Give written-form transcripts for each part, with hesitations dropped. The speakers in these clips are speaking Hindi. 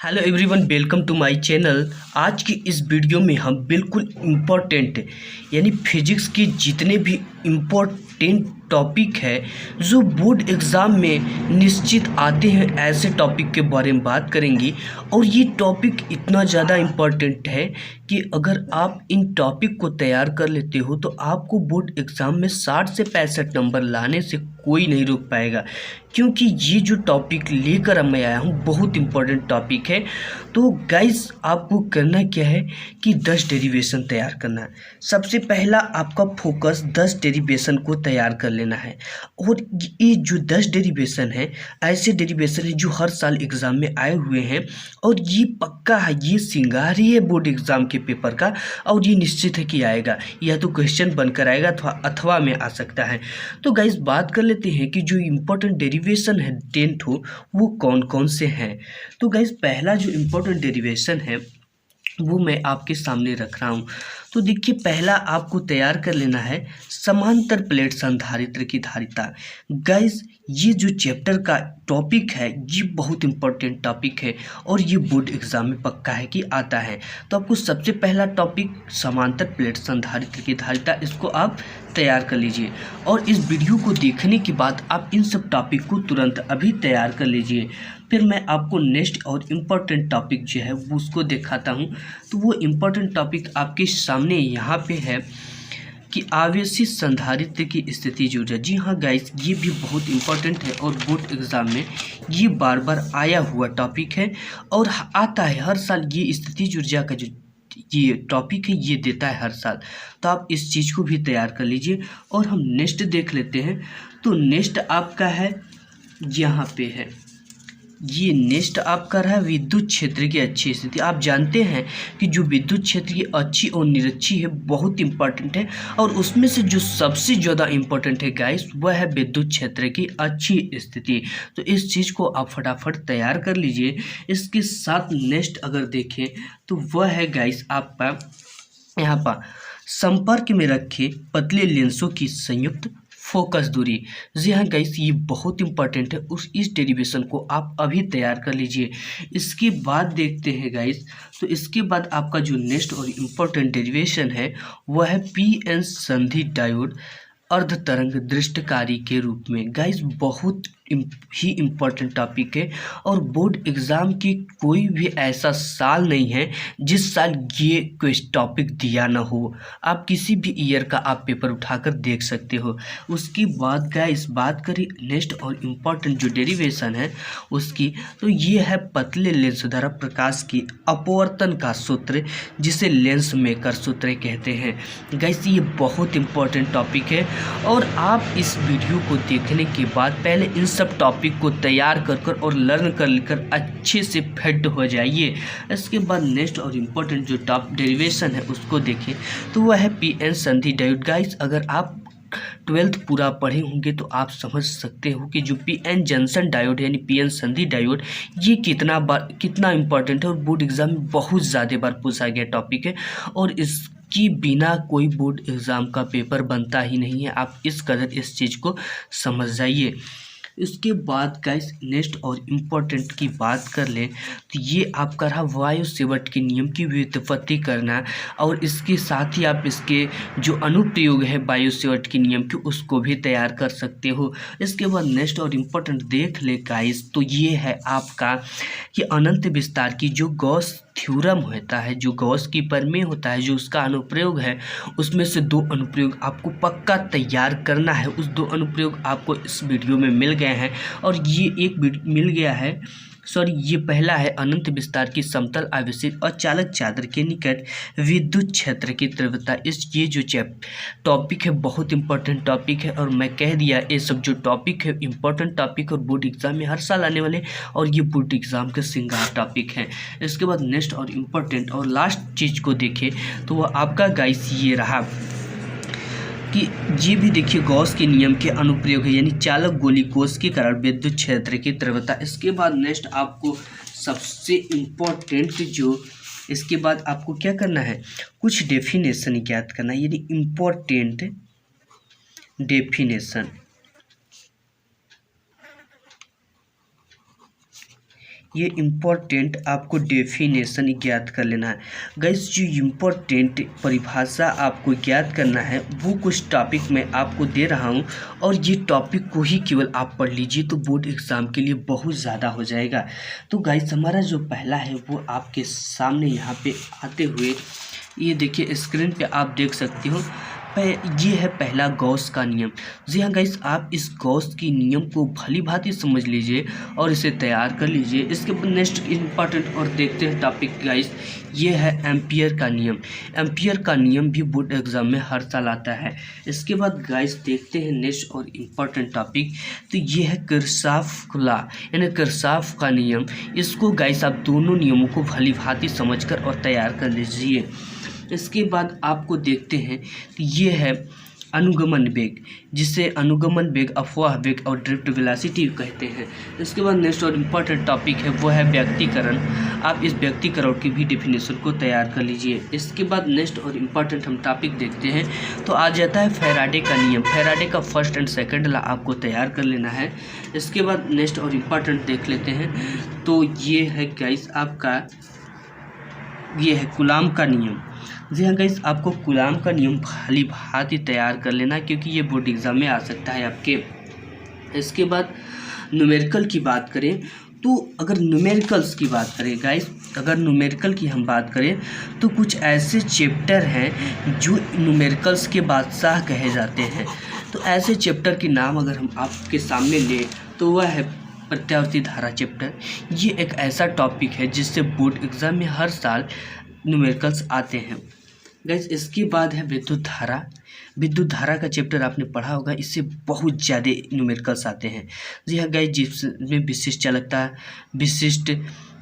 Hello everyone, welcome to my channel. आज की इस वीडियो में हम बिल्कुल इम्पोर्टेंट यानी फिजिक्स के जितने भी इम्पोर्टेंट टॉपिक है जो बोर्ड एग्ज़ाम में निश्चित आते हैं ऐसे टॉपिक के बारे में बात करेंगे। और ये टॉपिक इतना ज़्यादा इम्पोर्टेंट है कि अगर आप इन टॉपिक को तैयार कर लेते हो तो आपको बोर्ड एग्ज़ाम में 60 से 65 नंबर लाने से कोई नहीं रोक पाएगा, क्योंकि ये जो टॉपिक लेकर अब मैं आया हूँ बहुत इंपॉर्टेंट टॉपिक है। तो गाइस, आपको करना क्या है कि 10 डेरिवेशन तैयार करना है। सबसे पहला आपका फोकस 10 डेरिवेशन को तैयार कर लेना है। और ये जो 10 डेरिवेशन है ऐसे डेरिवेशन है जो हर साल एग्ज़ाम में आए हुए हैं, और ये पक्का है, ये सिंगार ही है बोर्ड एग्ज़ाम के पेपर का। और ये निश्चित है कि आएगा, या तो क्वेश्चन बनकर आएगा अथवा में आ सकता है। तो गाइस, बात कर लेते हैं कि जो इम्पोर्टेंट डेरिवेशन है 10 वो कौन कौन से हैं। तो गाइस, पहला जो इम्पोर्टेंट डेरिवेशन है वो मैं आपके सामने रख रहा हूँ। तो देखिए, पहला आपको तैयार कर लेना है समांतर प्लेट संधारित्र की धारिता। गाइस, ये जो चैप्टर का टॉपिक है ये बहुत इंपॉर्टेंट टॉपिक है और ये बोर्ड एग्जाम में पक्का है कि आता है। तो आपको सबसे पहला टॉपिक समांतर प्लेट संधारित्र की धारिता, इसको आप तैयार कर लीजिए। और इस वीडियो को देखने के बाद आप इन सब टॉपिक को तुरंत अभी तैयार कर लीजिए। फिर मैं आपको नेक्स्ट और इम्पॉर्टेंट टॉपिक जो है वो उसको दिखाता हूँ। तो वो इम्पॉर्टेंट टॉपिक आपके सामने यहाँ पे है कि आवेशित संधारित्र की स्थिति ऊर्जा। जी हाँ गाइस, ये भी बहुत इंपॉर्टेंट है और बोर्ड एग्जाम में ये बार बार आया हुआ टॉपिक है और आता है हर साल। ये स्थिति ऊर्जा का जो ये टॉपिक है ये देता है हर साल। तो आप इस चीज़ को भी तैयार कर लीजिए। और हम नेक्स्ट देख लेते हैं। तो नेक्स्ट आपका है, यहाँ पे है, ये नेक्स्ट आपका रहा विद्युत क्षेत्र की अच्छी स्थिति। आप जानते हैं कि जो विद्युत क्षेत्र की अच्छी और निरक्षी है बहुत इंपॉर्टेंट है, और उसमें से जो सबसे ज़्यादा इंपॉर्टेंट है गाइस वह है विद्युत क्षेत्र की अच्छी स्थिति। तो इस चीज़ को आप फटाफट तैयार कर लीजिए। इसके साथ नेक्स्ट अगर देखें तो वह है गाइस आपका यहाँ पर संपर्क में रखे पतले लेंसों की संयुक्त फोकस दूरी। जी हाँ गाइस, ये बहुत इंपॉर्टेंट है। इस डेरिवेशन को आप अभी तैयार कर लीजिए। इसके बाद देखते हैं गाइस, तो इसके बाद आपका जो नेक्स्ट और इम्पोर्टेंट डेरिवेशन है वह है पीएन संधि डायोड अर्ध तरंग दृष्टकारी के रूप में। गाइस, बहुत ही इम्पोर्टेंट टॉपिक है और बोर्ड एग्ज़ाम की कोई भी ऐसा साल नहीं है जिस साल ये कोई टॉपिक दिया ना हो। आप किसी भी ईयर का आप पेपर उठाकर देख सकते हो। उसकी बाद गाइस बात करें नेक्स्ट और इम्पोर्टेंट जो डेरिवेशन है उसकी, तो ये है पतले लेंस द्वारा प्रकाश की अपवर्तन का सूत्र, जिसे लेंस मेकर सूत्र कहते हैं। गाइस, ये बहुत इम्पोर्टेंट टॉपिक है और आप इस वीडियो को देखने के बाद पहले इन सब टॉपिक को तैयार कर और लर्न कर लेकर अच्छे से फिट हो जाइए। इसके बाद नेक्स्ट और इम्पोर्टेंट जो टॉप डेरिवेशन है उसको देखें, तो वह है पीएन संधि डायोड। गाइस, अगर आप 12th पूरा पढ़े होंगे तो आप समझ सकते हो कि जो पीएन जंक्शन डायोड यानी पीएन संधि डायोड ये कितना इंपॉर्टेंट है और बोर्ड एग्जाम में बहुत ज़्यादा बार पूछा गया टॉपिक है। और इसकी बिना कोई बोर्ड एग्ज़ाम का पेपर बनता ही नहीं है। आप इस कदर इस चीज़ को समझ जाइए। इसके बाद गाइस नेक्स्ट और इम्पोर्टेंट की बात कर लें तो ये आपका रहा वायु सेवट के नियम की व्युत्पत्ति करना, और इसके साथ ही आप इसके जो अनुप्रयोग है वायु सेवट के नियम के उसको भी तैयार कर सकते हो। इसके बाद नेक्स्ट और इम्पोर्टेंट देख ले गाइस, तो ये है आपका कि अनंत विस्तार की जो गॉस थ्योरम होता है, जो गॉस की प्रमेय होता है, जो उसका अनुप्रयोग है, उसमें से 2 अनुप्रयोग आपको पक्का तैयार करना है। उस 2 अनुप्रयोग आपको इस वीडियो में मिल गए हैं और ये एक मिल गया है, सॉरी, ये पहला है अनंत विस्तार की समतल आवेशित और चालक चादर के निकट विद्युत क्षेत्र की तीव्रता। ये जो टॉपिक है बहुत इंपॉर्टेंट टॉपिक है, और मैं कह दिया ये सब जो टॉपिक है इंपॉर्टेंट टॉपिक और बोर्ड एग्जाम में हर साल आने वाले, और ये बोर्ड एग्जाम के सिंगार टॉपिक है। इसके बाद नेक्स्ट और इम्पोर्टेंट और लास्ट चीज़ को देखें तो वह आपका गाइस ये रहा कि ये भी देखिए गॉस के नियम के अनुप्रयोग है, यानी चालक गोली कोष के कारण विद्युत क्षेत्र की तीव्रता। इसके बाद नेक्स्ट आपको सबसे इम्पोर्टेंट जो, इसके बाद आपको क्या करना है, कुछ डेफिनेशन ज्ञात करना है, यानी इम्पोर्टेंट डेफिनेशन। ये इम्पोर्टेंट आपको डेफिनेशन ज्ञात कर लेना है। गाइस जो इम्पोर्टेंट परिभाषा आपको ज्ञात करना है वो कुछ टॉपिक मैं आपको दे रहा हूँ, और ये टॉपिक को ही केवल आप पढ़ लीजिए तो बोर्ड एग्ज़ाम के लिए बहुत ज़्यादा हो जाएगा। तो गाइस हमारा जो पहला है वो आपके सामने यहाँ पे आते हुए, ये देखिए स्क्रीन पे आप देख सकते हो। ये है पहला गॉस का नियम। जी हाँ गाइस, आप इस गॉस की नियम को भली भांति समझ लीजिए और इसे तैयार कर लीजिए। इसके बाद नेक्स्ट इम्पॉर्टेंट और देखते हैं टॉपिक गाइस, ये है एम्पियर का नियम। एम्पियर का नियम भी बोर्ड एग्जाम में हर साल आता है। इसके बाद गाइस देखते हैं नेक्स्ट और इम्पॉर्टेंट टॉपिक, तो ये है किरचॉफ लॉ यानी किरचॉफ का नियम। इसको गाइस आप दोनों नियमों को भली भांति समझकर और तैयार कर लीजिए। इसके बाद आपको देखते हैं कि ये है अनुगमन वेग, जिसे अनुगमन वेग, अफवाह वेग और ड्रिफ्ट वेलोसिटी कहते हैं। इसके बाद नेक्स्ट और इम्पॉर्टेंट टॉपिक है वो है व्यक्तिकरण। आप इस व्यक्तिकरण की भी डेफिनेशन को तैयार कर लीजिए। इसके बाद नेक्स्ट और इम्पॉर्टेंट हम टॉपिक देखते हैं तो आ जाता है फैराडे का नियम। फैराडे का फर्स्ट एंड सेकंड लॉ आपको तैयार कर लेना है। इसके बाद नेक्स्ट और इम्पॉर्टेंट देख लेते हैं, तो ये है गाइस आपका, ये है कूलाम का नियम। जी हाँ गाइस, आपको कूलाम का नियम भली भांति तैयार कर लेना क्योंकि ये बोर्ड एग्जाम में आ सकता है आपके। इसके बाद न्यूमेरिकल की बात करें तो अगर न्यूमेरिकल्स की बात करें गाइस, अगर न्यूमेरिकल की हम बात करें तो कुछ ऐसे चैप्टर हैं जो न्यूमेरिकल्स के बादशाह कहे जाते हैं। तो ऐसे चैप्टर के नाम अगर हम आपके सामने लें तो वह है प्रत्यावर्ती धारा चैप्टर। ये एक ऐसा टॉपिक है जिससे बोर्ड एग्जाम में हर साल न्यूमेरिकल्स आते हैं गाइस। इसके बाद है विद्युत धारा। विद्युत धारा का चैप्टर आपने पढ़ा होगा, इससे बहुत ज़्यादा न्यूमेरिकल्स आते हैं। जी हाँ गाइस, जिसमें विशिष्ट चालकता, विशिष्ट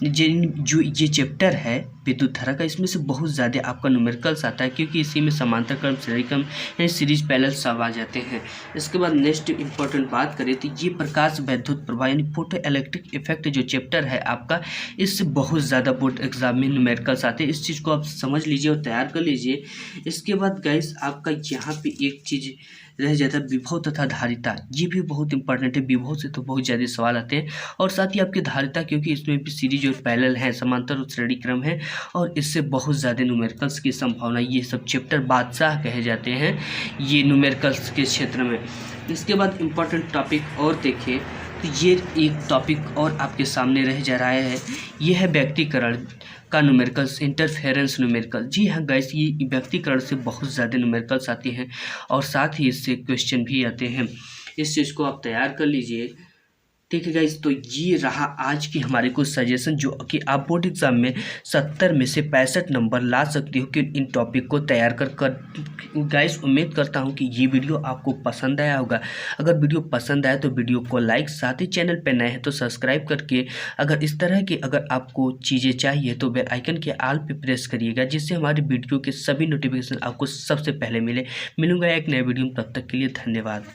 जो ये चैप्टर है विद्युत धारा का, इसमें से बहुत ज़्यादा आपका न्यूमेरिकल्स आता है क्योंकि इसी में समांतर क्रम, श्रेणी क्रम यानी सीरीज पैरेलल सब आ जाते हैं। इसके बाद नेक्स्ट इंपॉर्टेंट बात करें तो ये प्रकाश वैद्युत प्रभाव यानी फोटो इलेक्ट्रिक इफेक्ट जो चैप्टर है आपका, इससे बहुत ज़्यादा बोर्ड एग्जाम में न्यूमेरिकल्स आते हैं। इस चीज़ को आप समझ लीजिए और तैयार कर लीजिए। इसके बाद गाइस आपका यहाँ पे एक चीज़ रह जाता है विभव तथा धारिता। ये भी बहुत इंपॉर्टेंट है, विभव से तो बहुत ज़्यादा सवाल आते हैं और साथ ही आपकी धारिता, क्योंकि इसमें भी सीरीज और पैरेलल है, समांतर और श्रेणी क्रम है और इससे बहुत ज़्यादा न्यूमेरिकल्स की संभावना। ये सब चैप्टर बादशाह कहे जाते हैं ये न्यूमेरिकल्स के क्षेत्र में। इसके बाद इम्पॉर्टेंट टॉपिक और देखें तो ये एक टॉपिक और आपके सामने रह जा रहा है, ये है व्यक्तिकरण का न्यूमेरिकल्स, इंटरफेरेंस न्यूमेरिकल। जी हाँ गाइस, ये व्यक्तिकरण से बहुत ज़्यादा न्यूमेरिकल्स आती हैं और साथ ही इससे क्वेश्चन भी आते हैं। इस चीज़ को आप तैयार कर लीजिए। ठीक है गाइस, तो ये रहा आज की हमारे कुछ सजेशन जो कि आप बोर्ड एग्जाम में 70 में से 65 नंबर ला सकते हो कि इन टॉपिक को तैयार कर गाइस उम्मीद करता हूँ कि ये वीडियो आपको पसंद आया होगा। अगर वीडियो पसंद आया तो वीडियो को लाइक, साथ ही चैनल पर नए हैं तो सब्सक्राइब करके अगर इस तरह की अगर आपको चीज़ें चाहिए तो बेल आइकन के आल पे प्रेस करिएगा, जिससे हमारी वीडियो के सभी नोटिफिकेशन आपको सबसे पहले मिलूंगा एक नए वीडियो में। तब तक के लिए धन्यवाद।